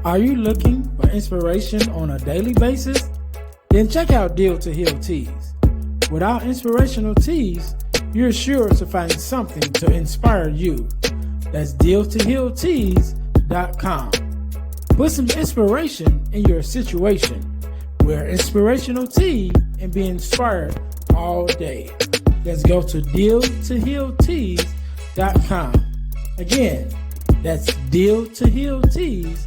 Are you looking for inspiration on a daily basis? Then check out Deal to Heal Tees. With our inspirational tees, you're sure to find something to inspire you. That's dealtohealtees.com. Put some inspiration in your situation. Wear inspirational tea and be inspired all day. Let's go to dealtohealtees.com. Again, that's dealtohealtees.com.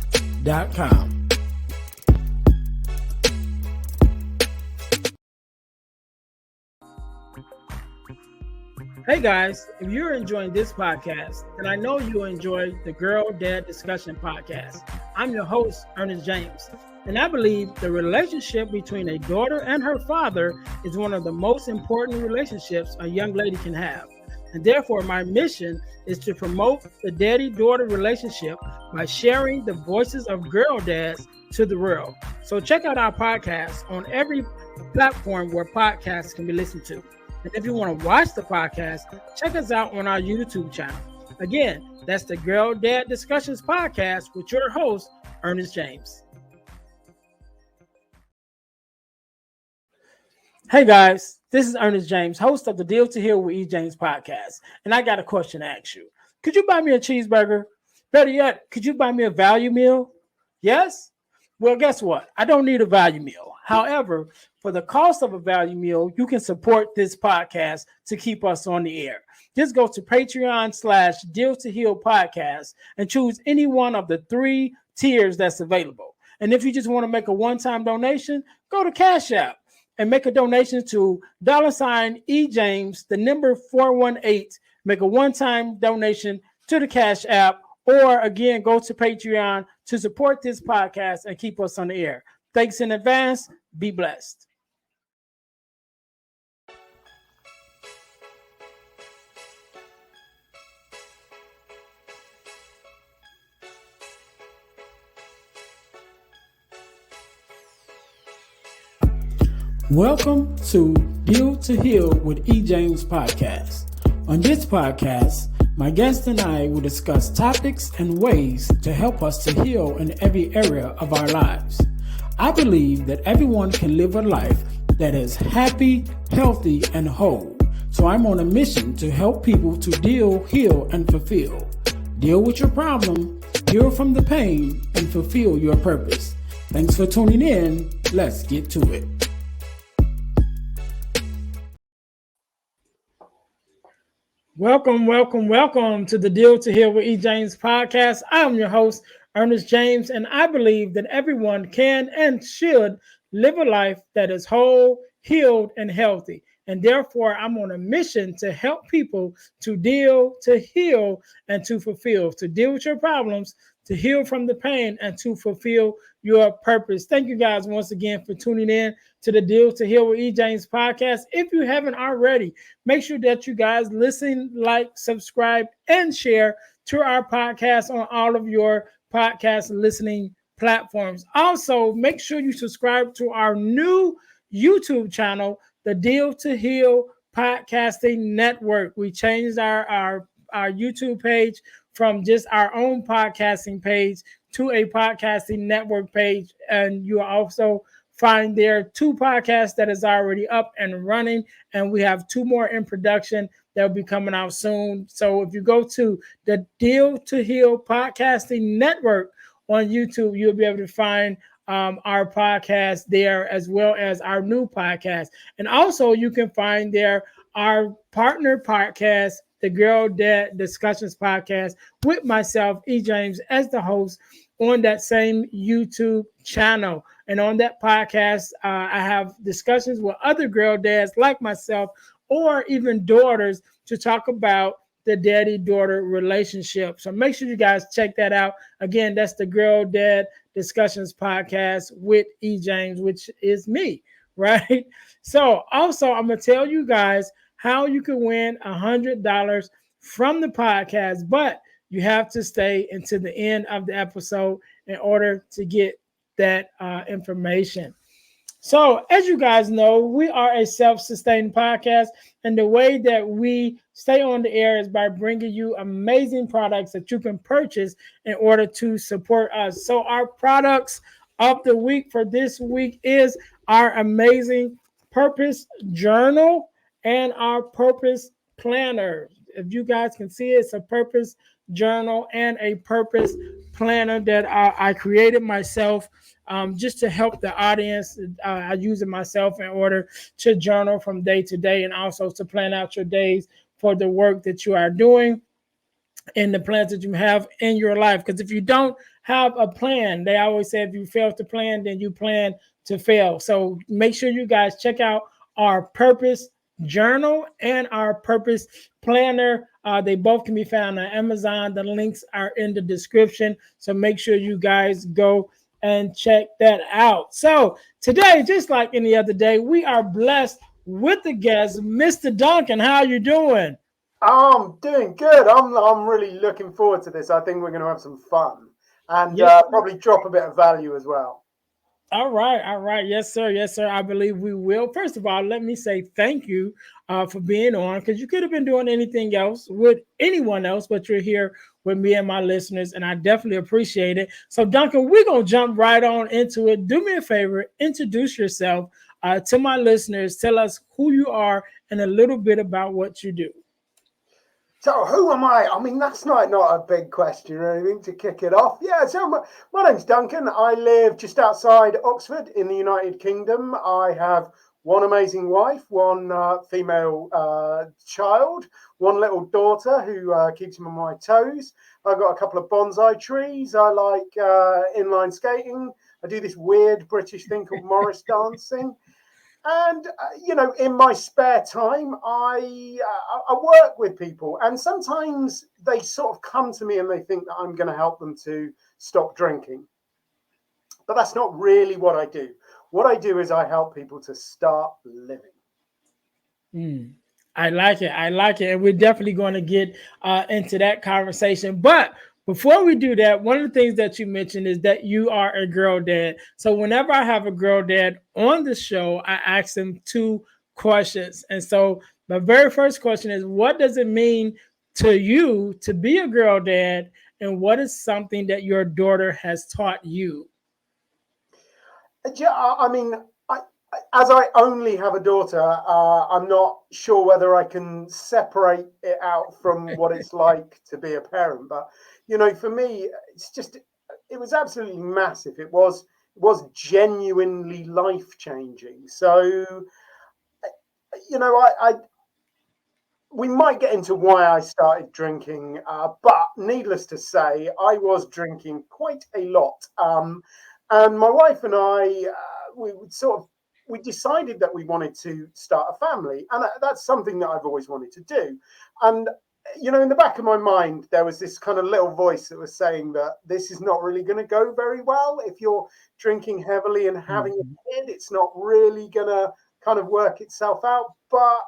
Hey guys, if you're enjoying this podcast, then I know you'll enjoy the Girl Dad Discussion podcast. I'm your host, Ernest James, and I believe the relationship between a daughter and her father is one of the most important relationships a young lady can have. And therefore, my mission is to promote the daddy-daughter relationship by sharing the voices of girl dads to the world. So check out our podcast on every platform where podcasts can be listened to. And if you want to watch the podcast, check us out on our YouTube channel. Again, that's the Girl Dad Discussions podcast with your host, Ernest James. Hey guys, this is Ernest James, host of the Deal to Heal with E. James podcast. And I got a question to ask you. Could you buy me a cheeseburger? Better yet, could you buy me a value meal? Yes? Well, guess what? I don't need a value meal. However, for the cost of a value meal, you can support this podcast to keep us on the air. Just go to Patreon/Deal to Heal podcast and choose any one of the 3 tiers that's available. And if you just want to make a one-time donation, go to Cash App and make a donation to $EJames, the number 418. Make a one-time donation to the Cash App, or again, go to Patreon to support this podcast and keep us on the air. Thanks in advance. Be blessed. Welcome to Deal to Heal with E. James podcast. On this podcast, my guest and I will discuss topics and ways to help us to heal in every area of our lives. I believe that everyone can live a life that is happy, healthy, and whole. So I'm on a mission to help people to deal, heal, and fulfill. Deal with your problem, heal from the pain, and fulfill your purpose. Thanks for tuning in. Let's get to it. Welcome to the Deal to Heal with E. James podcast. I'm your host, Ernest James, and I believe that everyone can and should live a life that is whole, healed, and healthy. And therefore, I'm on a mission to help people to deal, to heal, and to fulfill, to deal with your problems, to heal from the pain, and to fulfill your purpose. Thank you guys once again for tuning in to the Deal to Heal with E. James podcast. If you haven't already, make sure that you guys listen, like, subscribe, and share to our podcast on all of your podcast listening platforms. Also, make sure you subscribe to our new YouTube channel, the Deal to Heal Podcasting Network. We changed our YouTube page from just our own podcasting page to a podcasting network page. And you also find there 2 podcasts that is already up and running. And we have 2 more in production that will be coming out soon. So if you go to the Deal to Heal Podcasting Network on YouTube, you'll be able to find our podcast there, as well as our new podcast. And also you can find there our partner podcast, the Girl Dad Discussions podcast, with myself, E. James, as the host on that same YouTube channel. And on that podcast, I have discussions with other girl dads like myself, or even daughters, to talk about the daddy-daughter relationship. So make sure you guys check that out. Again, that's the Girl Dad Discussions podcast with E. James, which is me, right? So also, I'm going to tell you guys how you can win $100 from the podcast, but you have to stay until the end of the episode in order to get that information. So as you guys know, we are a self-sustaining podcast, and the way that we stay on the air is by bringing you amazing products that you can purchase in order to support us. So our products of the week for this week is our amazing purpose journal and our purpose planner. If you guys can see, it's a purpose journal and a purpose planner that I created myself, just to help the audience. I use it myself in order to journal from day to day, and also to plan out your days for the work that you are doing and the plans that you have in your life. Because if you don't have a plan, they always say if you fail to plan, then you plan to fail. So make sure you guys check out our purpose journal and our purpose planner. They both can be found on Amazon. The links are in the description. So make sure you guys go and check that out. So today, just like any other day, we are blessed with the guest, Mr. Duncan. How are you doing? I'm doing good. I'm really looking forward to this. I think we're going to have some fun and Yes. probably drop a bit of value as well. All right, all right. Yes, sir. Yes, sir. I believe we will. First of all, let me say thank you for being on, because you could have been doing anything else with anyone else, but you're here with me and my listeners, and I definitely appreciate it. So, Duncan, we're going to jump right on into it. Do me a favor, introduce yourself to my listeners. Tell us who you are and a little bit about what you do. So who am I? I mean, that's not a big question or anything to kick it off. Yeah, so my name's Duncan. I live just outside Oxford in the United Kingdom. I have one amazing wife, one female child, one little daughter who keeps me on my toes. I've got a couple of bonsai trees. I like inline skating. I do this weird British thing called Morris dancing. And in my spare time, I work with people, and sometimes they sort of come to me and they think that I'm going to help them to stop drinking, but that's not really what I do. What I do is I help people to start living. Mm. I like it. I like it. And we're definitely going to get into that conversation. But before we do that, one of the things that you mentioned is that you are a girl dad. So whenever I have a girl dad on the show, I ask them two questions. And so my very first question is, what does it mean to you to be a girl dad? And what is something that your daughter has taught you? Yeah, I mean, as I only have a daughter, I'm not sure whether I can separate it out from what it's like to be a parent. But for me, it was absolutely massive. It was genuinely life changing. So I we might get into why I started drinking, but needless to say, I was drinking quite a lot. And my wife and I, we would sort of we decided that we wanted to start a family, and that's something that I've always wanted to do. And in the back of my mind, there was this kind of little voice that was saying that this is not really going to go very well if you're drinking heavily and having Mhm. a kid. It's not really going to kind of work itself out. But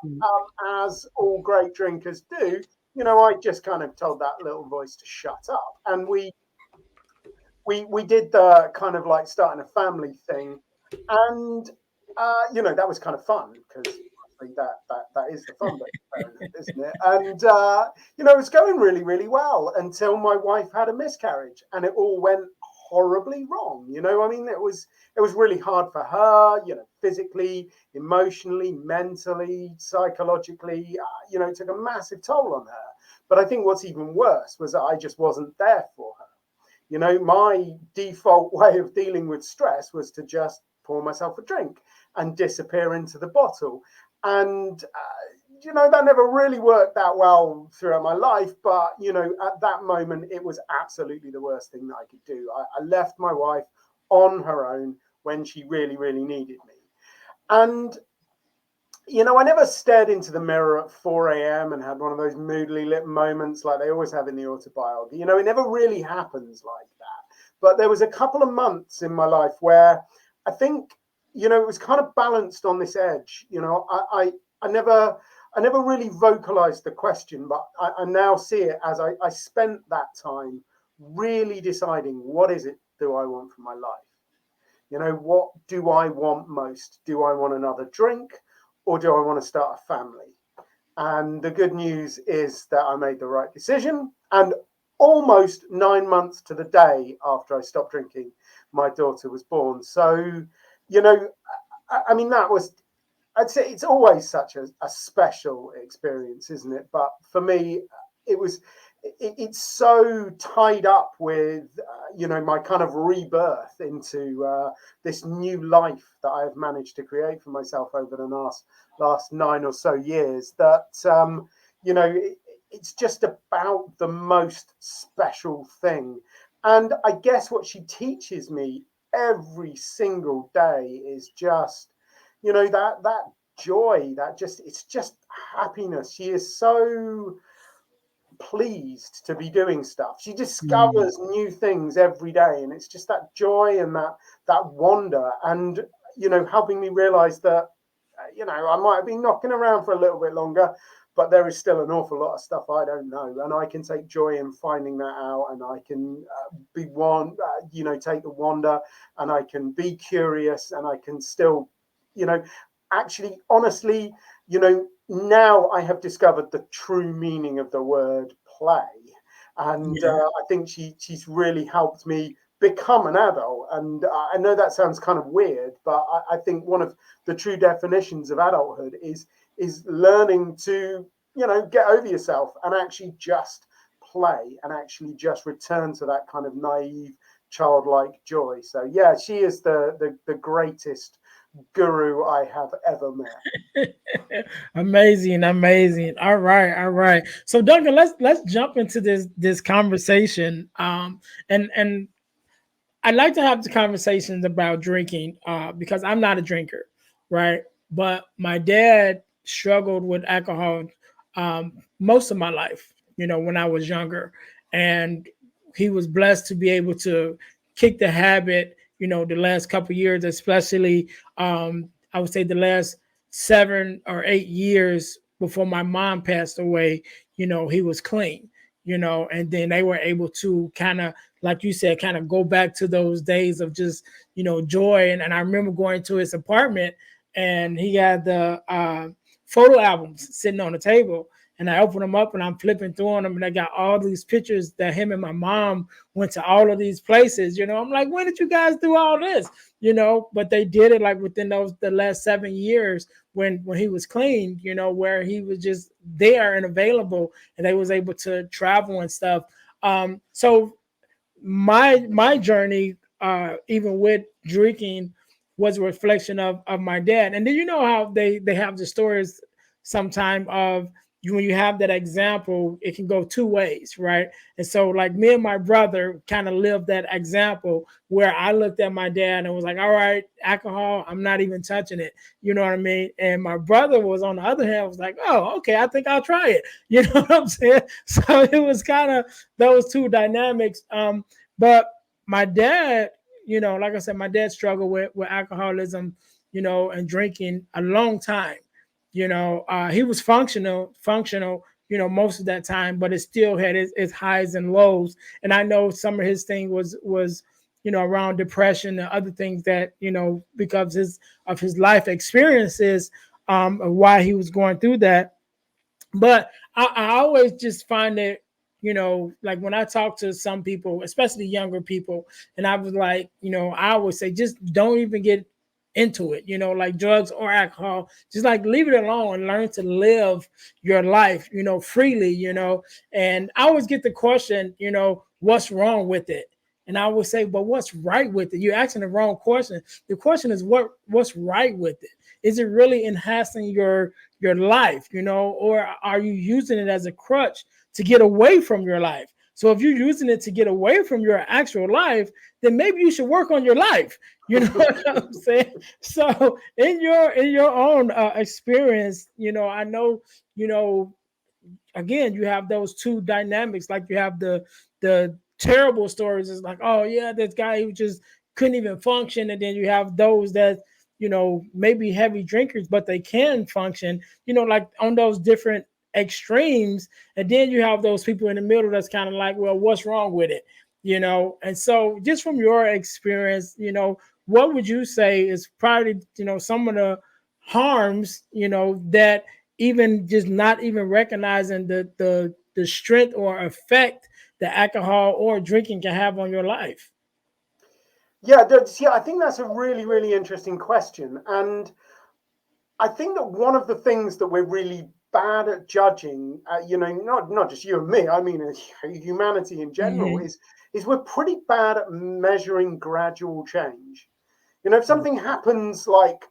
as all great drinkers do, I just kind of told that little voice to shut up, and we did the kind of like starting a family thing, and that was kind of fun because that is the fun bit of parenthood, isn't it? And it was going really really well until my wife had a miscarriage, and it all went horribly wrong. I mean, it was really hard for her, physically, emotionally, mentally, psychologically. It took a massive toll on her. But I think what's even worse was that I just wasn't there for her. My default way of dealing with stress was to just pour myself a drink and disappear into the bottle. And, that never really worked that well throughout my life. But, at that moment, it was absolutely the worst thing that I could do. I left my wife on her own when she really, really needed me. And I never stared into the mirror at 4 a.m. and had one of those moodily lit moments like they always have in the autobiography. It never really happens like that. But there was a couple of months in my life where I think, it was kind of balanced on this edge. I never really vocalized the question, but I now see it as I spent that time really deciding, what is it do I want from my life? What do I want most? Do I want another drink, or do I want to start a family? And the good news is that I made the right decision. And almost 9 months to the day after I stopped drinking, my daughter was born. So, you know, I mean, that was, I'd say it's always such a special experience, isn't it? But for me, it was, it's so tied up with, my kind of rebirth into this new life that I've managed to create for myself over the last 9 or so years that, it's just about the most special thing. And I guess what she teaches me every single day is just, that joy, that just, it's just happiness. She is so pleased to be doing stuff. She Mm, discovers new things every day, and it's just that joy and that wonder, and helping me realize that I might have been knocking around for a little bit longer, but there is still an awful lot of stuff I don't know, and I can take joy in finding that out, and I can take the wonder, and I can be curious, and I can still, you know, actually, honestly, now I have discovered the true meaning of the word play, and yeah. I think she's really helped me become an adult. And I know that sounds kind of weird, but I think one of the true definitions of adulthood is learning to get over yourself and actually just play and actually just return to that kind of naive childlike joy. So yeah, she is the greatest guru I have ever met. Amazing, amazing. All right, all right. So Duncan, let's jump into this conversation. And I like to have the conversations about drinking because I'm not a drinker, right? But my dad struggled with alcohol most of my life, when I was younger. And he was blessed to be able to kick the habit, the last couple of years, especially, I would say the last 7 or 8 years before my mom passed away, he was clean, and then they were able to kind of, like you said, kind of go back to those days of just, joy. And I remember going to his apartment and he had the photo albums sitting on the table. And I opened them up and I'm flipping through them and I got all these pictures that him and my mom went to all of these places. I'm like, when did you guys do all this? But they did it like within the last 7 years when he was clean, where he was just there and available and they was able to travel and stuff. So my journey, even with drinking, was a reflection of my dad. And then how they have the stories sometime of you when you have that example, it can go two ways, right? And so like me and my brother kind of lived that example where I looked at my dad and was like, all right, alcohol, I'm not even touching it. You know what I mean? And my brother was on the other hand, was like, oh, okay, I think I'll try it. You know what I'm saying? So it was kind of those two dynamics. But my dad, like I said, my dad struggled with alcoholism, and drinking a long time. He was functional, most of that time, but it still had its highs and lows. And I know some of his thing was around depression and other things that because of his life experiences, of why he was going through that. But I always just find it, like when I talk to some people, especially younger people, and I was like, I always say, just don't even get into it, like drugs or alcohol. Just like leave it alone and learn to live your life, freely, And I always get the question, what's wrong with it? And I would say, but what's right with it? You're asking the wrong question. The question is what's right with it? Is it really enhancing your life, or are you using it as a crutch to get away from your life? So if you're using it to get away from your actual life, then maybe you should work on your life. You know what I'm saying? So in your own experience, I know, again, you have those two dynamics. Like you have the terrible stories. It's like, oh yeah, this guy who just couldn't even function, and then you have those that maybe heavy drinkers, but they can function. Like on those different extremes, and then you have those people in the middle that's kind of like, well, what's wrong with it? And so just from your experience, what would you say is probably some of the harms that even just not even recognizing the strength or effect that alcohol or drinking can have on your life. Yeah, I think that's a really, really interesting question. And I think that one of the things that we're really bad at judging, not just you and me, I mean humanity in general, Hmm. is we're pretty bad at measuring gradual change. You know, if something happens like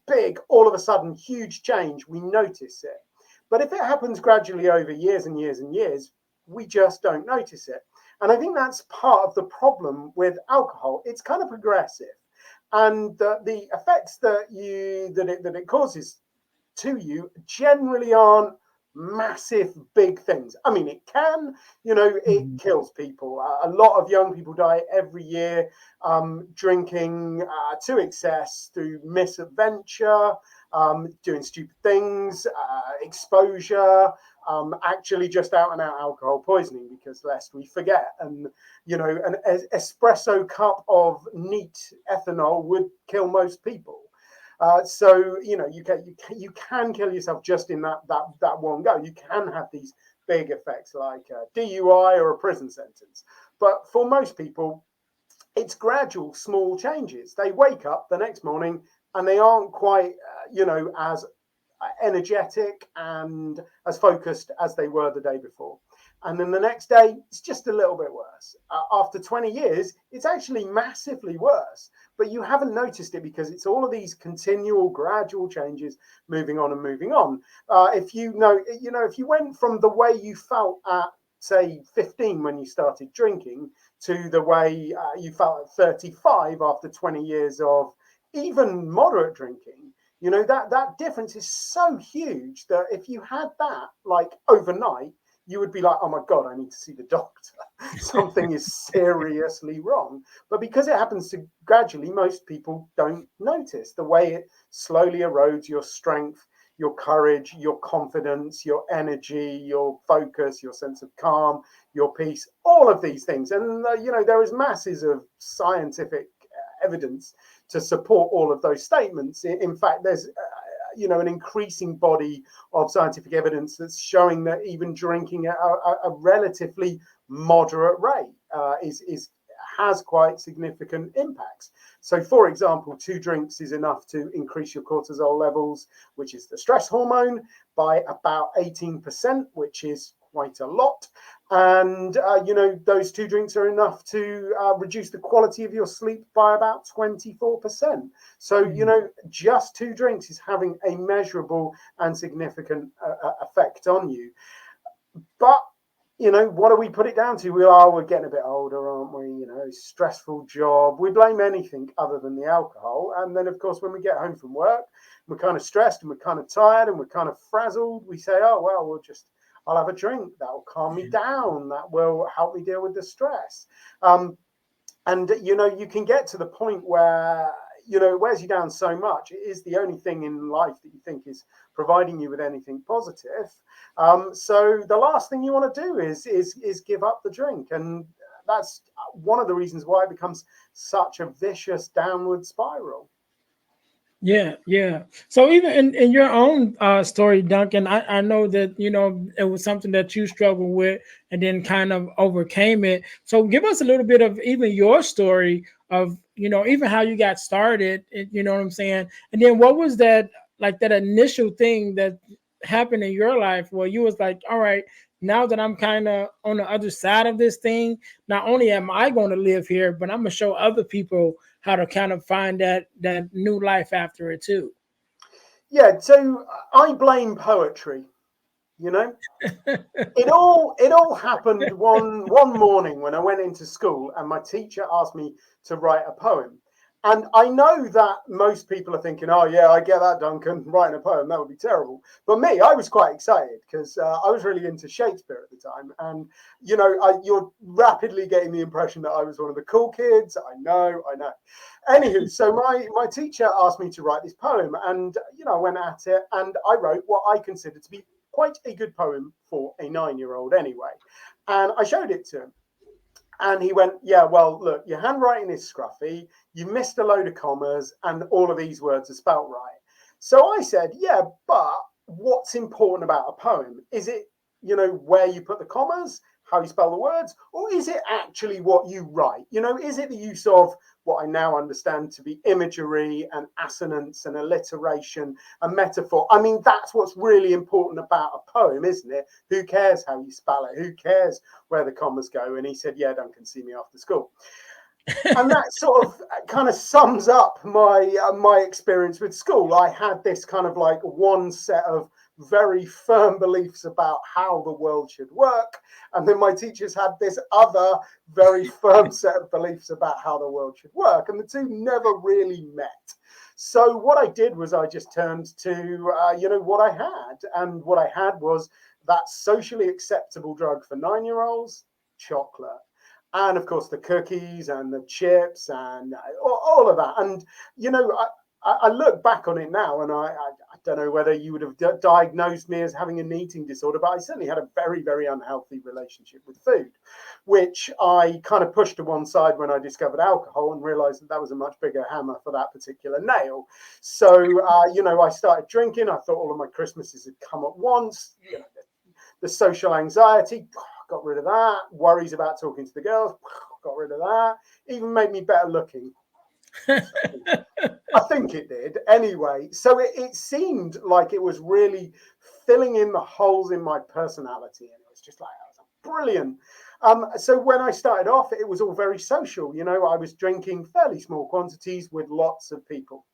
big, all of a sudden, huge change, we notice it. But if it happens gradually over years and years and years, we just don't notice it. And I think that's part of the problem with alcohol. It's kind of progressive, and the effects that it causes to you generally aren't massive big things. I mean, it can, it Hmm. kills people. A lot of young people die every year drinking to excess through misadventure, doing stupid things, exposure, actually just out and out alcohol poisoning, because lest we forget. And, an espresso cup of neat ethanol would kill most people. So you can kill yourself just in that one go. You can have these big effects like DUI or a prison sentence, but for most people, it's gradual, small changes. They wake up the next morning and they aren't quite, as energetic and as focused as they were the day before. And then the next day, it's just a little bit worse. After 20 years, it's actually massively worse. But you haven't noticed it because it's all of these continual, gradual changes moving on and moving on. If you went from the way you felt at, say, 15 when you started drinking to the way you felt at 35 after 20 years of even moderate drinking, that difference is so huge that if you had that like overnight, you would be like, oh my god, I need to see the doctor. Something is seriously wrong. But because it happens to gradually, most people don't notice the way it slowly erodes your strength, your courage, your confidence, your energy, your focus, your sense of calm, your peace, all of these things. And there is masses of scientific evidence to support all of those statements. In fact, there's an increasing body of scientific evidence that's showing that even drinking at a relatively moderate rate is has quite significant impacts. So, for example, 2 drinks is enough to increase your cortisol levels, which is the stress hormone, by about 18%, which is quite a lot. And, those 2 drinks are enough to reduce the quality of your sleep by about 24%. So, just 2 drinks is having a measurable and significant effect on you. But what do we put it down to? We're getting a bit older, aren't we? Stressful job. We blame anything other than the alcohol. And then, of course, when we get home from work, we're kind of stressed and we're kind of tired and we're kind of frazzled. We say, oh, well, I'll have a drink. That will calm me down. That will help me deal with the stress. And you can get to the point where it wears you down so much. It is the only thing in life that you think is providing you with anything positive. So the last thing you want to do is give up the drink, and that's one of the reasons why it becomes such a vicious downward spiral. Yeah, yeah. So even in your own story, Duncan, I know that it was something that you struggled with and then kind of overcame it. So give us a little bit of even your story of even how you got started. You know what I'm saying? And then what was that like that initial thing that happened in your life where you was like, all right, now that I'm kind of on the other side of this thing, not only am I going to live here, but I'm gonna show other people how to kind of find that new life after it too. Yeah, so I blame poetry. You know, it all happened one morning when I went into school and my teacher asked me to write a poem. And I know that most people are thinking, oh yeah, I get that, Duncan, writing a poem, that would be terrible. But me, I was quite excited because I was really into Shakespeare at the time. And you're rapidly getting the impression that I was one of the cool kids. I know. Anywho, so my teacher asked me to write this poem, and I went at it and I wrote what I considered to be quite a good poem for a 9-year-old anyway. And I showed it to him. And he went, yeah, well, look, your handwriting is scruffy. You missed a load of commas and all of these words are spelt right. So I said, yeah, but what's important about a poem? Is it, where you put the commas, how you spell the words, or is it actually what you write? Is it the use of what I now understand to be imagery and assonance and alliteration and metaphor? I mean, that's what's really important about a poem, isn't it? Who cares how you spell it? Who cares where the commas go? And he said, yeah, Duncan, see me after school. And that sort of kind of sums up my experience with school. I had this kind of like one set of very firm beliefs about how the world should work, and then my teachers had this other very firm set of beliefs about how the world should work, and the two never really met. So what I did was I just turned to what I had, and what I had was that socially acceptable drug for 9-year-olds, chocolate. And of course, the cookies and the chips and all of that. And, I look back on it now, and I don't know whether you would have diagnosed me as having an eating disorder, but I certainly had a very, very unhealthy relationship with food, which I kind of pushed to one side when I discovered alcohol and realized that was a much bigger hammer for that particular nail. So, I started drinking. I thought all of my Christmases had come at once. The social anxiety, got rid of that. Worries about talking to the girls, got rid of that. Even made me better looking. I think it did. Anyway, so it seemed like it was really filling in the holes in my personality. And it was just like, that was brilliant. So when I started off, it was all very social. I was drinking fairly small quantities with lots of people.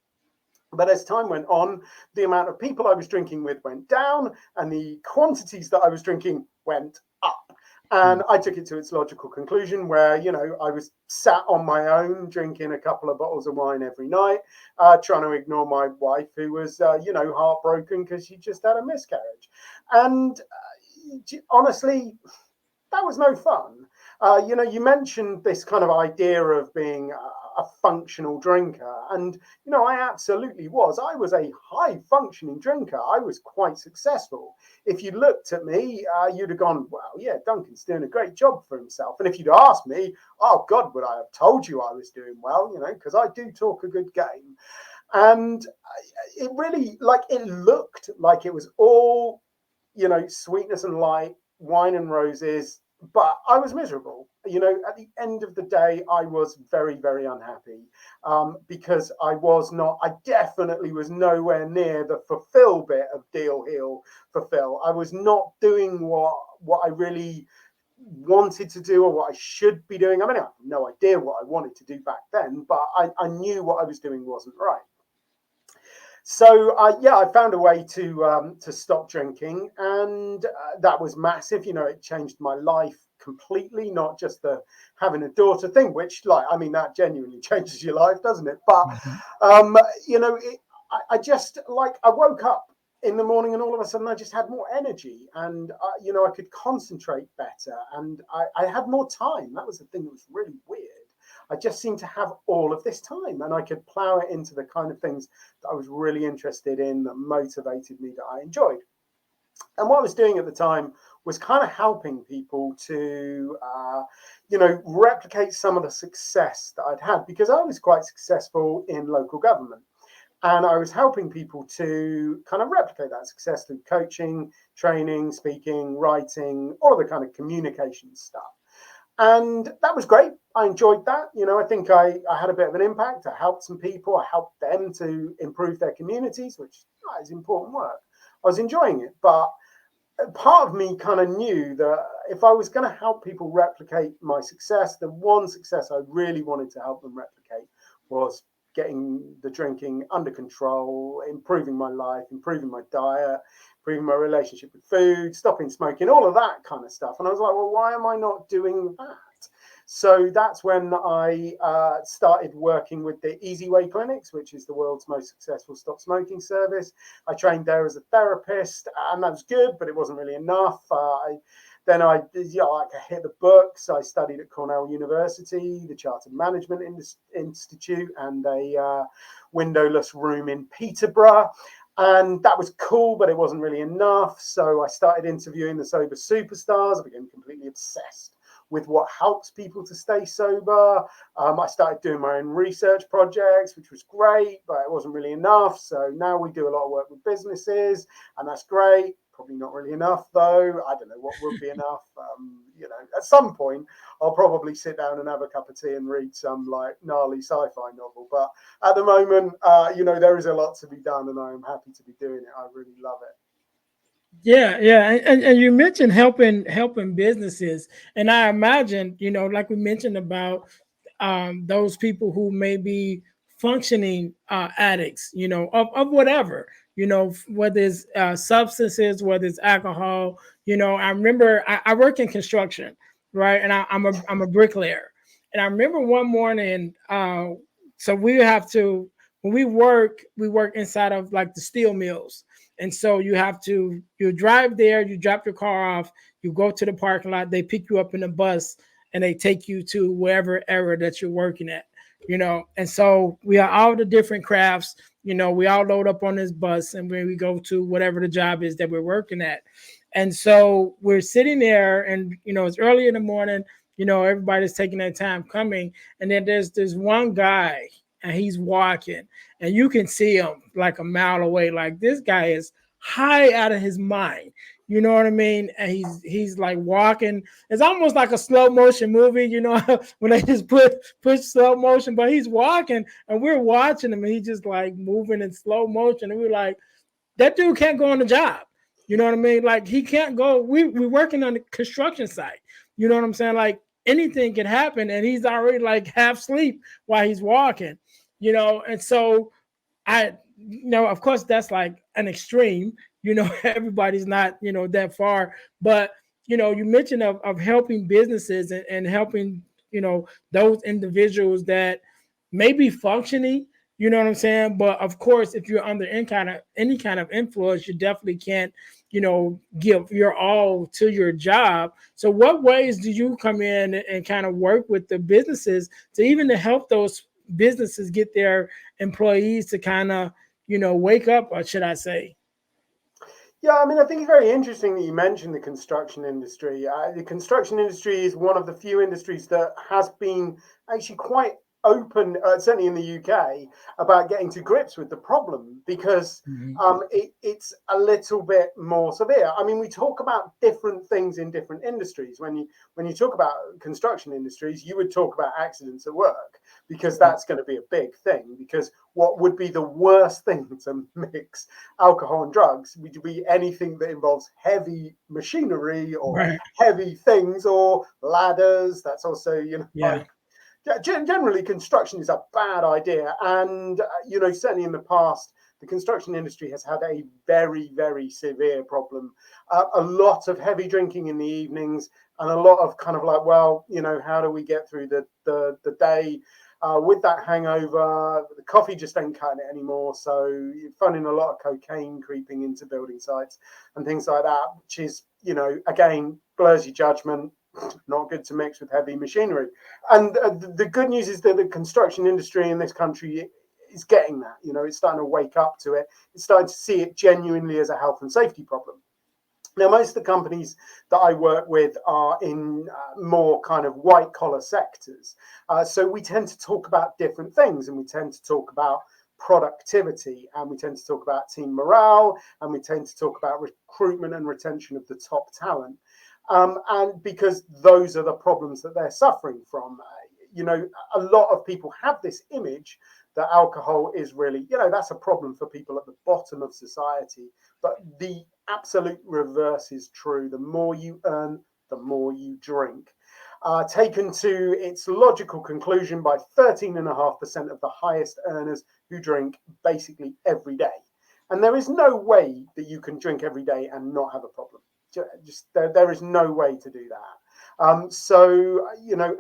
But as time went on, the amount of people I was drinking with went down, and the quantities that I was drinking went up. And I took it to its logical conclusion where, I was sat on my own drinking a couple of bottles of wine every night, trying to ignore my wife, who was, heartbroken because she just had a miscarriage. And honestly, that was no fun. You mentioned this kind of idea of being a functional drinker. And, I absolutely was. I was a high functioning drinker. I was quite successful. If you looked at me, you'd have gone, well, yeah, Duncan's doing a great job for himself. And if you'd asked me, oh, God, would I have told you I was doing well, because I do talk a good game. And it really, it looked like it was all, sweetness and light, wine and roses, but I was miserable. At the end of the day, I was very, very unhappy because I definitely was nowhere near the fulfill bit of deal, heal, fulfill. I was not doing what I really wanted to do or what I should be doing. I mean, I have no idea what I wanted to do back then, but I knew what I was doing wasn't right. So I found a way to stop drinking, and that was massive. It changed my life completely, not just the having a daughter thing, which that genuinely changes your life, doesn't it? But I just I woke up in the morning and all of a sudden I just had more energy, and I could concentrate better, and I had more time. That was the thing that was really weird. I just seemed to have all of this time, and I could plow it into the kind of things that I was really interested in, that motivated me, that I enjoyed. And what I was doing at the time was kind of helping people to, replicate some of the success that I'd had, because I was quite successful in local government. And I was helping people to kind of replicate that success through coaching, training, speaking, writing, all of the kind of communication stuff. And that was great. I enjoyed that. I think I had a bit of an impact. I helped some people. I helped them to improve their communities, which is important work. I was enjoying it. But part of me kind of knew that if I was going to help people replicate my success, the one success I really wanted to help them replicate was getting the drinking under control, improving my life, improving my diet, improving my relationship with food, stopping smoking, all of that kind of stuff. And I was like, well, why am I not doing that? So that's when I started working with the Easy Way Clinics, which is the world's most successful stop smoking service. I trained there as a therapist, and that was good, but it wasn't really enough. Then I hit the books. I studied at Cornell University, the Chartered Management Institute, and a windowless room in Peterborough. And that was cool, but it wasn't really enough. So I started interviewing the sober superstars. I became completely obsessed with what helps people to stay sober. I started doing my own research projects, which was great, but it wasn't really enough. So now we do a lot of work with businesses, and that's great. Probably not really enough, though. I don't know what would be enough. At some point, I'll probably sit down and have a cup of tea and read some like gnarly sci-fi novel. But at the moment, there is a lot to be done, and I am happy to be doing it. I really love it. Yeah, yeah, and you mentioned helping businesses, and I imagine, like we mentioned about those people who may be functioning addicts, of whatever, whether it's substances, whether it's alcohol. I remember I work in construction, right, and I'm a bricklayer, and I remember one morning, so we have to when we work inside of like the steel mills, and so you drive there, you drop your car off, you go to the parking lot, they pick you up in a bus, and they take you to wherever area that you're working at, And so we are all the different crafts, we all load up on this bus, and when we go to whatever the job is that we're working at. And so we're sitting there, and it's early in the morning, everybody's taking their time coming. And then there's this one guy, and he's walking, and you can see him like a mile away. Like, this guy is high out of his mind. You know what I mean? And he's like walking. It's almost like a slow motion movie, when they just push slow motion. But he's walking, and we're watching him, and he's just like moving in slow motion. And we're like, that dude can't go on the job. You know what I mean? Like, he can't go. We're working on the construction site. You know what I'm saying? Like, anything can happen, and he's already like half asleep while he's walking. And so of course, that's like an extreme. Everybody's not that far, but you mentioned of helping businesses, and helping those individuals that may be functioning. You know what I'm saying? But of course, if you're under any kind of influence, you definitely can't give your all to your job. So what ways do you come in and kind of work with the businesses to help those businesses get their employees to kind of wake up, or should I say? Yeah, I mean, I think it's very interesting that you mentioned the construction industry. The construction industry is one of the few industries that has been actually quite open, certainly in the UK, about getting to grips with the problem, because Mhm. it's a little bit more severe. I mean, we talk about different things in different industries. When you talk about construction industries, you would talk about accidents at work, because that's going to be a big thing. Because what would be the worst thing to mix alcohol and drugs would be anything that involves heavy machinery or Right. heavy things or ladders. That's also, Yeah. generally construction is a bad idea. And, certainly in the past, the construction industry has had a very, very severe problem. A lot of heavy drinking in the evenings, and a lot of kind of like, well, how do we get through the day with that hangover? The coffee just ain't cutting it anymore. So you're finding a lot of cocaine creeping into building sites and things like that, which is, again, blurs your judgment. Not good to mix with heavy machinery. And the good news is that the construction industry in this country is getting that. It's starting to wake up to it. It's starting to see it genuinely as a health and safety problem. Now, most of the companies that I work with are in more kind of white collar sectors. So we tend to talk about different things, and we tend to talk about productivity, and we tend to talk about team morale, and we tend to talk about recruitment and retention of the top talent. And because those are the problems that they're suffering from. A lot of people have this image that alcohol is really, that's a problem for people at the bottom of society. But the absolute reverse is true. The more you earn, the more you drink. Taken to its logical conclusion by 13.5% of the highest earners who drink basically every day. And there is no way that you can drink every day and not have a problem. Just there is no way to do that. So,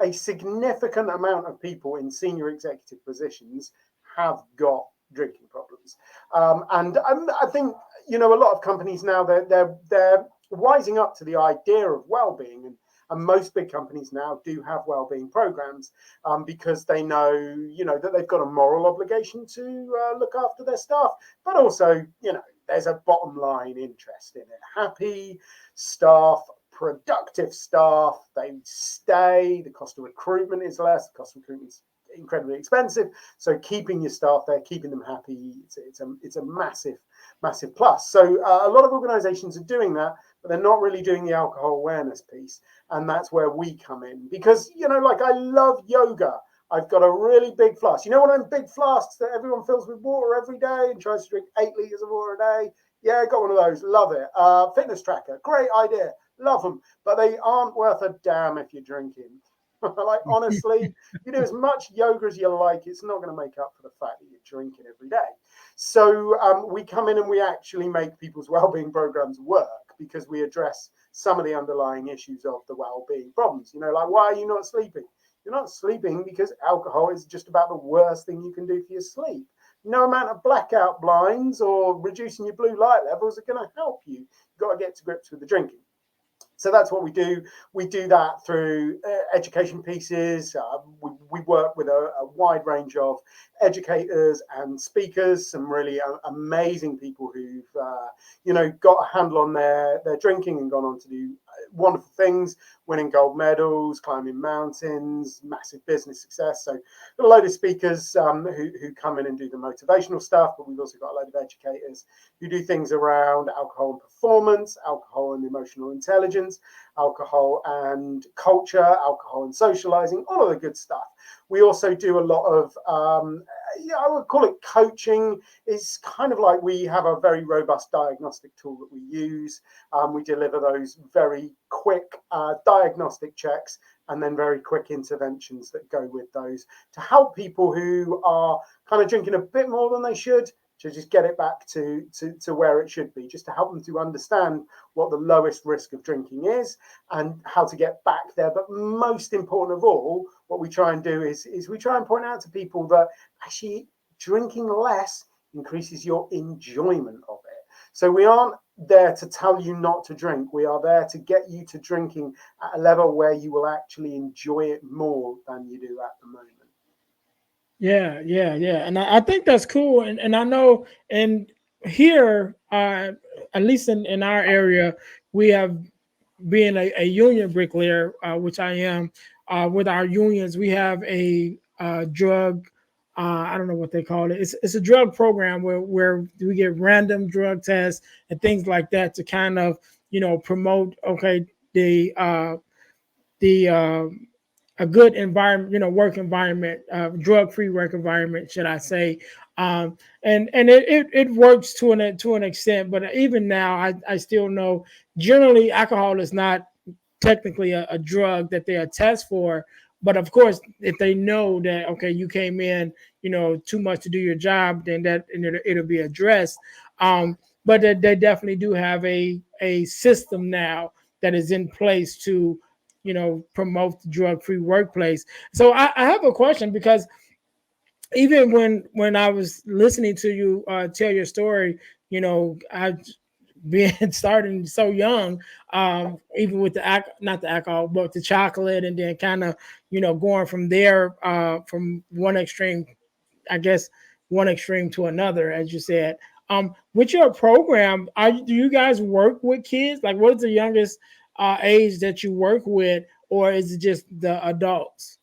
a significant amount of people in senior executive positions have got drinking problems. And I think, a lot of companies now, they're wising up to the idea of well-being. And most big companies now do have well-being programs, because they know, that they've got a moral obligation to look after their staff, but also, there's a bottom line interest in it. Happy staff productive staff, they stay, the cost of recruitment is less, the cost of recruitment is incredibly expensive. So keeping your staff there, keeping them happy, it's a massive plus. So a lot of organizations are doing that, but they're not really doing the alcohol awareness piece. And that's where we come in, because, you know, like, I love yoga. I've got a really big flask. You know, one of them big flasks that everyone fills with water every day and tries to drink 8 liters of water a day? Yeah, I got one of those. Love it. Fitness tracker. Great idea. Love them. But they aren't worth a damn if you're drinking. Like, honestly, you do as much yoga as you like, it's not going to make up for the fact that you're drinking every day. So we come in and we actually make people's wellbeing programs work, because we address some of the underlying issues of the wellbeing problems. You know, like, why are you not sleeping? You're not sleeping because alcohol is just about the worst thing you can do for your sleep. No amount of blackout blinds or reducing your blue light levels are going to help you. You've got to get to grips with the drinking. So that's what we do. We do that through education pieces. We work with a wide range of educators and speakers, some really amazing people who've, you know, got a handle on their drinking and gone on to do wonderful things, winning gold medals, climbing mountains, massive business success. So got a load of speakers who come in and do the motivational stuff, but we've also got a load of educators who do things around alcohol and performance, alcohol and emotional intelligence, alcohol and culture, alcohol and socializing, all of the good stuff. We also do a lot of, I would call it coaching. It's kind of like, we have a very robust diagnostic tool that we use. We deliver those very quick diagnostic checks and then very quick interventions that go with those to help people who are kind of drinking a bit more than they should, to just get it back to where it should be, just to help them to understand what the lowest risk of drinking is and how to get back there. But most important of all, what we try and do is we try and point out to people that actually drinking less increases your enjoyment of it. So we aren't there to tell you not to drink. We are there to get you to drinking at a level where you will actually enjoy it more than you do at the moment. Yeah, and I think that's cool. And I know, and here, at least in our area, we have, being a union bricklayer, which I am. With our unions, we have a drug. I don't know what they call it. It's a drug program where we get random drug tests and things like that to kind of, you know, promote, okay, the a good environment, you know, work environment, drug-free work environment, should I say? And it works to an extent, but even now, I still know, generally alcohol is not technically a drug that they attest for. But of course, if they know that, okay, you came in, you know, too much to do your job, then it'll be addressed. But they definitely do have a system now that is in place to, you know, promote the drug-free workplace. So I have a question, because even when I was listening to you tell your story, you know, I being starting so young, even with not the alcohol, but the chocolate, and then kind of, you know, going from there, from one extreme, I guess, one extreme to another, as you said. With your program, do you guys work with kids? Like, what is the youngest age that you work with, or is it just the adults?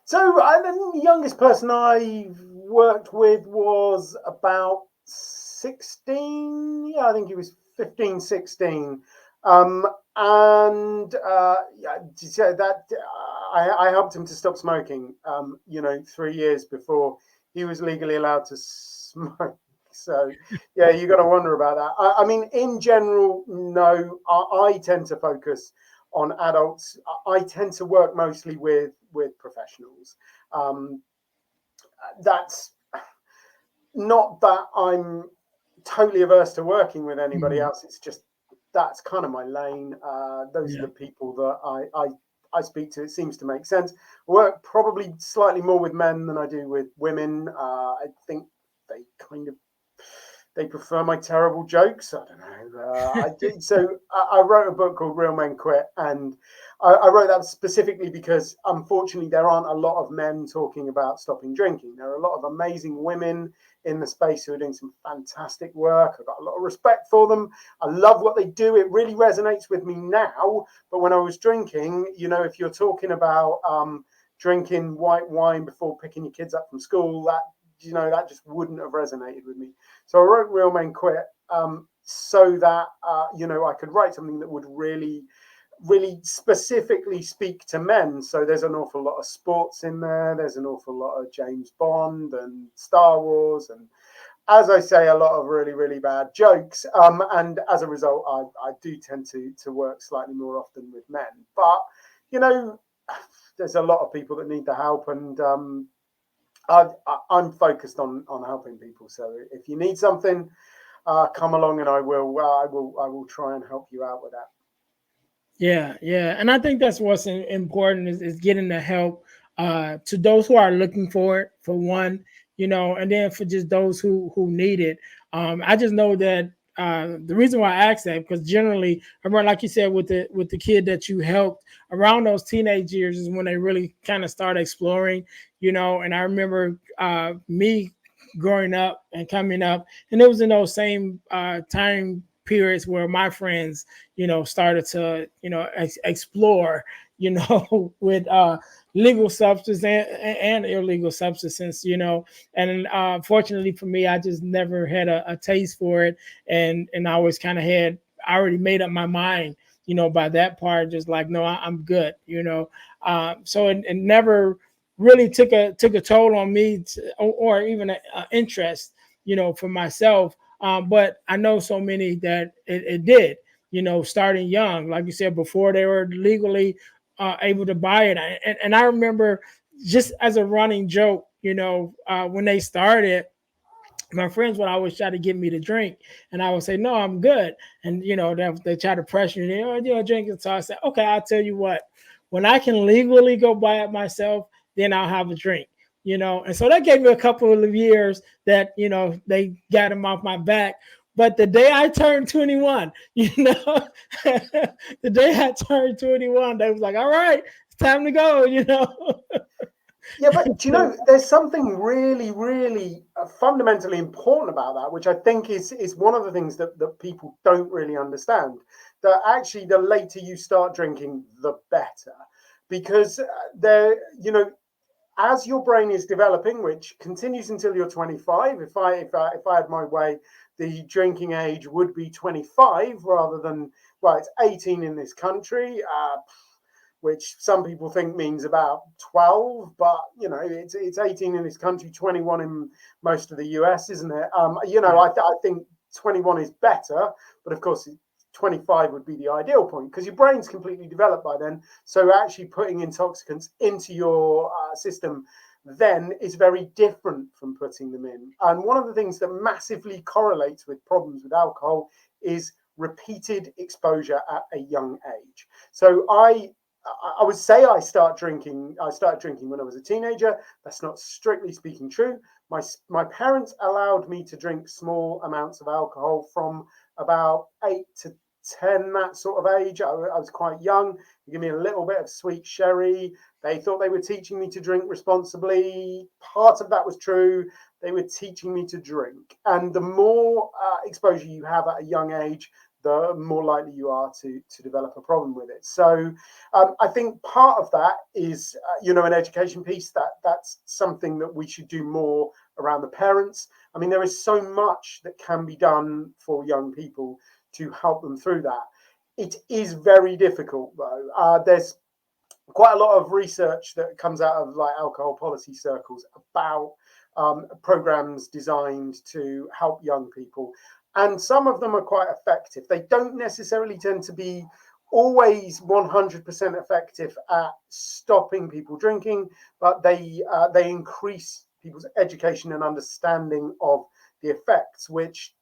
So the youngest person I worked with was about 16. Yeah, I think he was 15, 16. And yeah, so that I helped him to stop smoking, you know, 3 years before he was legally allowed to smoke. So yeah, you got to wonder about that. I mean, in general, no, I tend to focus on adults. I tend to work mostly with professionals. Um, that's not that I'm totally averse to working with anybody Mhm. else. It's just that's kind of my lane. Those are Yeah. the people that I speak to. It seems to make sense. I work probably slightly more with men than I do with women. I think they kind of they prefer my terrible jokes. I don't know. I wrote a book called Real Men Quit, and I wrote that specifically because, unfortunately, there aren't a lot of men talking about stopping drinking. There are a lot of amazing women in the space who are doing some fantastic work. I've got a lot of respect for them. I love what they do. It really resonates with me now. But when I was drinking, if you're talking about drinking white wine before picking your kids up from school, that just wouldn't have resonated with me. So I wrote Real Men Quit so that I could write something that would really specifically speak to men. So there's an awful lot of sports in there. There's an awful lot of James Bond and Star Wars, and, as I say, a lot of really, really bad jokes. And as a result, I do tend to work slightly more often with men. But there's a lot of people that need the help, and I'm focused on helping people. So if you need something, come along, and I will try and help you out with that. Yeah, yeah, and I think that's what's important is getting the help to those who are looking for it, for one, and then for just those who need it. I just know that the reason why I asked that, because generally, I remember, like you said, with the kid that you helped around those teenage years is when they really kind of start exploring, And I remember me growing up and coming up, and it was in those same time periods where my friends started to explore with legal substance and illegal substances, and fortunately for me, I just never had a taste for it, and I always kind of I already made up my mind, by that part, just like, no, I'm good, so it never really took a toll on me or even an interest, for myself. But I know so many that it did, starting young, like you said, before they were legally able to buy it. And I remember, just as a running joke, when they started, my friends would always try to get me to drink, and I would say, no, I'm good. And they try to pressure me, drinking. So I said, okay, I'll tell you what, when I can legally go buy it myself, then I'll have a drink. And so that gave me a couple of years that they got them off my back. But the day I turned 21, the day I turned 21, they was like, all right, it's time to go. Yeah, but do you know, there's something really, really fundamentally important about that, which I think is one of the things that people don't really understand. That actually, the later you start drinking, the better, because as your brain is developing, which continues until you're 25. If I had my way, the drinking age would be 25 rather than, well, it's 18 in this country. Which some people think means about 12, but it's 18 in this country, 21 in most of the US, isn't it? I think 21 is better, but of course 25 would be the ideal point, because your brain's completely developed by then. So actually putting intoxicants into your system then is very different from putting them in. And one of the things that massively correlates with problems with alcohol is repeated exposure at a young age. So I would say I started drinking when I was a teenager. That's not strictly speaking true. My parents allowed me to drink small amounts of alcohol from about 8 to 10, that sort of age. I was quite young. They give me a little bit of sweet sherry. They thought they were teaching me to drink responsibly. Part of that was true. They were teaching me to drink. And the more exposure you have at a young age, the more likely you are to develop a problem with it. So I think part of that is, an education piece. That's something that we should do more around the parents. I mean, there is so much that can be done for young people to help them through that. It is very difficult, though. There's quite a lot of research that comes out of like alcohol policy circles about programs designed to help young people. And some of them are quite effective. They don't necessarily tend to be always 100% effective at stopping people drinking, but they increase people's education and understanding of the effects, which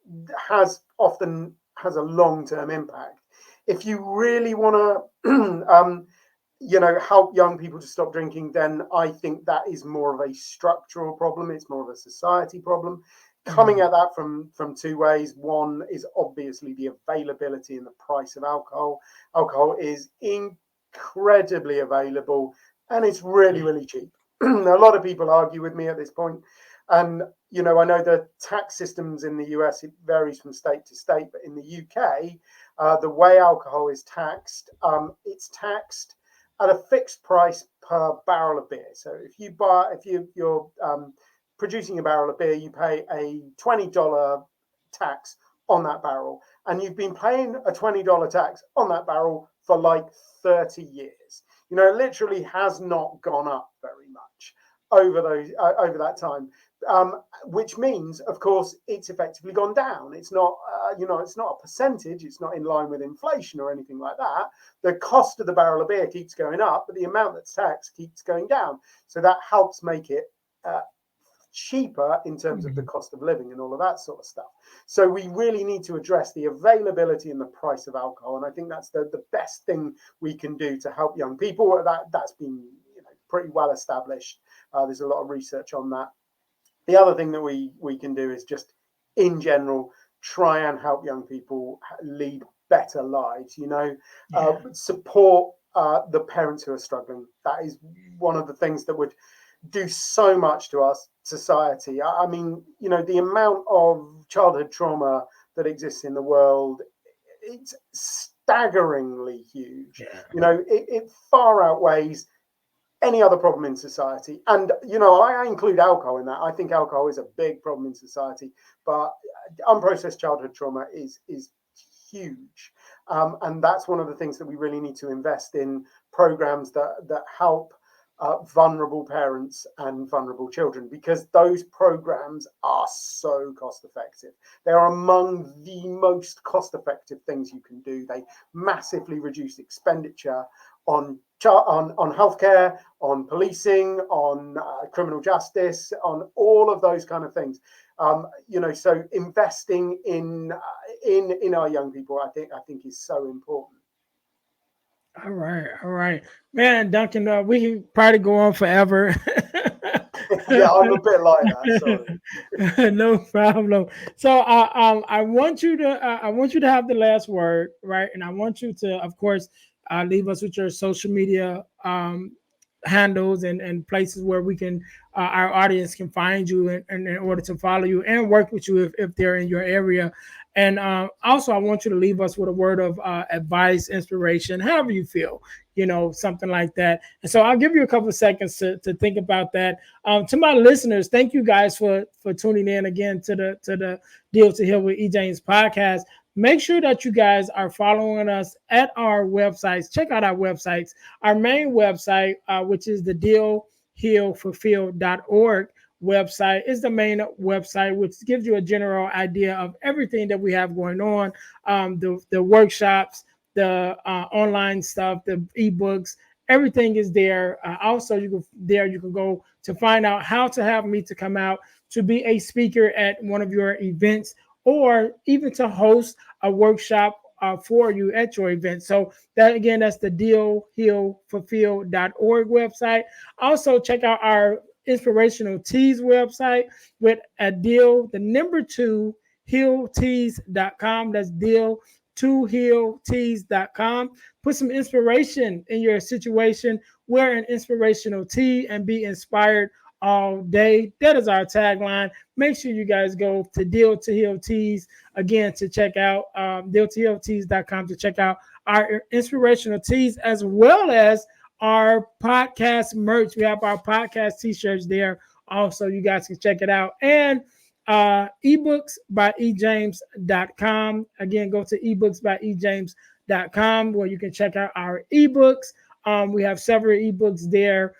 often has a long-term impact. If you really want to help young people to stop drinking, then I think that is more of a structural problem. It's more of a society problem. coming at that from two ways. One is obviously the availability and the price of alcohol. Alcohol is incredibly available and it's really, really cheap. A lot of people argue with me at this point. And, you know, I know the tax systems in the US, it varies from state to state, but in the UK, the way alcohol is taxed, it's taxed at a fixed price per barrel of beer. So if you're producing a barrel of beer, you pay a $20 tax on that barrel. And you've been paying a $20 tax on that barrel for like 30 years. You know, it literally has not gone up very much over that time. Which means, of course, it's effectively gone down. It's not, it's not a percentage. It's not in line with inflation or anything like that. The cost of the barrel of beer keeps going up, but the amount that's taxed keeps going down. So that helps make it cheaper in terms of the cost of living and all of that sort of stuff. So we really need to address the availability and the price of alcohol. And I think that's the best thing we can do to help young people. That's been pretty well established. There's a lot of research on that. The other thing that we can do is just, in general, try and help young people lead better lives, support the parents who are struggling. That is one of the things that would do so much to our society. I mean, the amount of childhood trauma that exists in the world, it's staggeringly huge. Yeah. It far outweighs any other problem in society. And, I include alcohol in that. I think alcohol is a big problem in society, but unprocessed childhood trauma is huge. And that's one of the things that we really need to invest in, programs that help vulnerable parents and vulnerable children, because those programs are so cost effective. They are among the most cost effective things you can do. They massively reduce expenditure on healthcare, on policing, on criminal justice, on all of those kind of things. So investing in our young people, I think is so important. All right, man, Duncan. We can probably go on forever. Yeah, I'm a bit like that. Sorry. No problem. So, I want you to have the last word, right? And I want you to, of course, leave us with your social media handles and places where we can our audience can find you in order to follow you and work with you if they're in your area. And also, I want you to leave us with a word of advice, inspiration, however you feel, something like that. And so I'll give you a couple of seconds to think about that. To my listeners, thank you guys for tuning in again to the Deal to Heal with E. James podcast. Make sure that you guys are following us at our websites. Check out our websites. Our main website, which is the dealhealfulfill.org website, is the main website, which gives you a general idea of everything that we have going on, the workshops, the online stuff, the ebooks. Everything is there. Also, you can go to find out how to have me to come out to be a speaker at one of your events, or even to host a workshop for you at your event. So that's the dealhealfulfill.org website. Also, check out our Inspirational Teas website with a deal, the number 2, healteas.com. That's deal to healteas.com. Put some inspiration in your situation. Wear an inspirational tee and be inspired all day. That is our tagline. Make sure you guys go to Deal to Heal Teas again to check out deal2healteas.com to check out our inspirational teas, as well as our podcast merch. We have our podcast t-shirts there. Also, you guys can check it out. And ebooks by ejames.com. Again, go to ebooks by ejames.com where you can check out our ebooks. We have several ebooks there.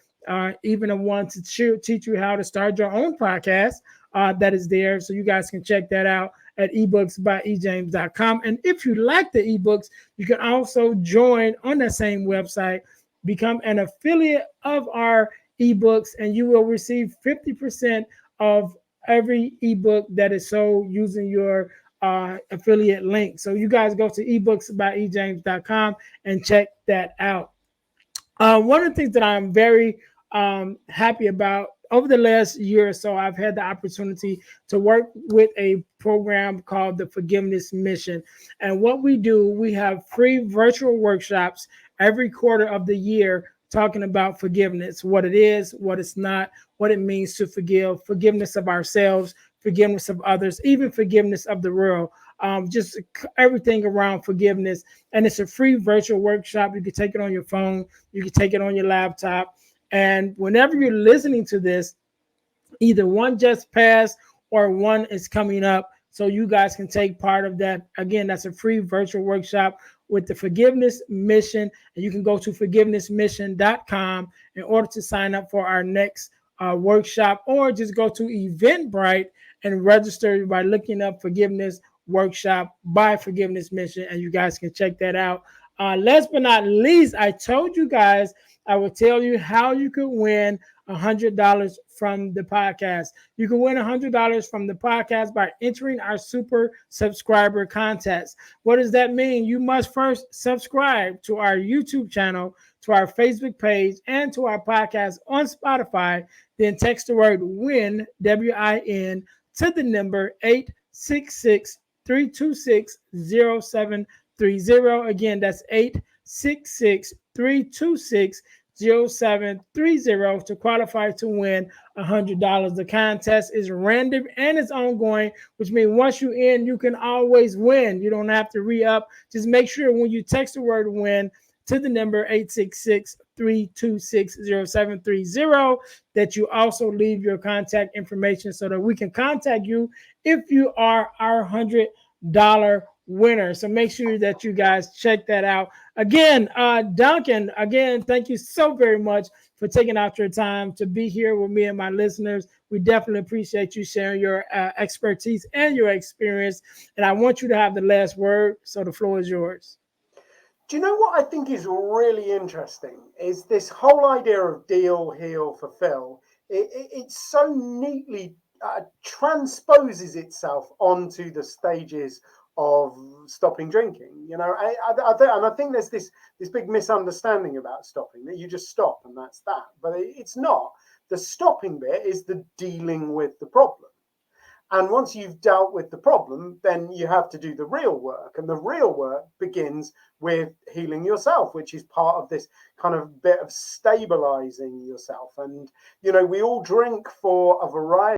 Even a one to teach you how to start your own podcast that is there. So you guys can check that out at ebooksbyejames.com. And if you like the ebooks, you can also join on the same website, become an affiliate of our ebooks, and you will receive 50% of every ebook that is sold using your affiliate link. So you guys go to ebooksbyejames.com and check that out. One of the things that I'm very happy about over the last year or so, I've had the opportunity to work with a program called the Forgiveness Mission. And what we do, we have free virtual workshops every quarter of the year talking about forgiveness, what it is, what it's not, what it means to forgive, forgiveness of ourselves, forgiveness of others, even forgiveness of the world. Just everything around forgiveness. And it's a free virtual workshop. You can take it on your phone, you can take it on your laptop. And whenever you're listening to this, either one just passed or one is coming up. So you guys can take part of that. Again, that's a free virtual workshop with the Forgiveness Mission. And you can go to forgivenessmission.com in order to sign up for our next workshop, or just go to Eventbrite and register by looking up Forgiveness Workshop by Forgiveness Mission. And you guys can check that out. Last but not least, I told you guys I would tell you how you could win $100 from the podcast. You can win $100 from the podcast by entering our super subscriber contest. What does that mean? You must first subscribe to our YouTube channel, to our Facebook page, and to our podcast on Spotify. Then text the word WIN, WIN, to the number 866-326-0730. Again, that's 866-326-0730 to qualify to win $100. The contest is random and it's ongoing, which means once you in, you can always win. You don't have to re-up. Just make sure when you text the word win to the number 866-326-0730 that you also leave your contact information so that we can contact you if you are our $100 winner. So make sure that you guys check that out. Again, Duncan, again, thank you so very much for taking out your time to be here with me and my listeners. We definitely appreciate you sharing your expertise and your experience. And I want you to have the last word. So the floor is yours. Do you know what I think is really interesting is this whole idea of deal, heal, fulfill. It so neatly transposes itself onto the stages of stopping drinking. You know, and I think there's this big misunderstanding about stopping, that you just stop and that's that. But it's not. The stopping bit is the dealing with the problem. And once you've dealt with the problem, then you have to do the real work. And the real work begins with healing yourself, which is part of this kind of bit of stabilizing yourself. And, you know, we all drink for a variety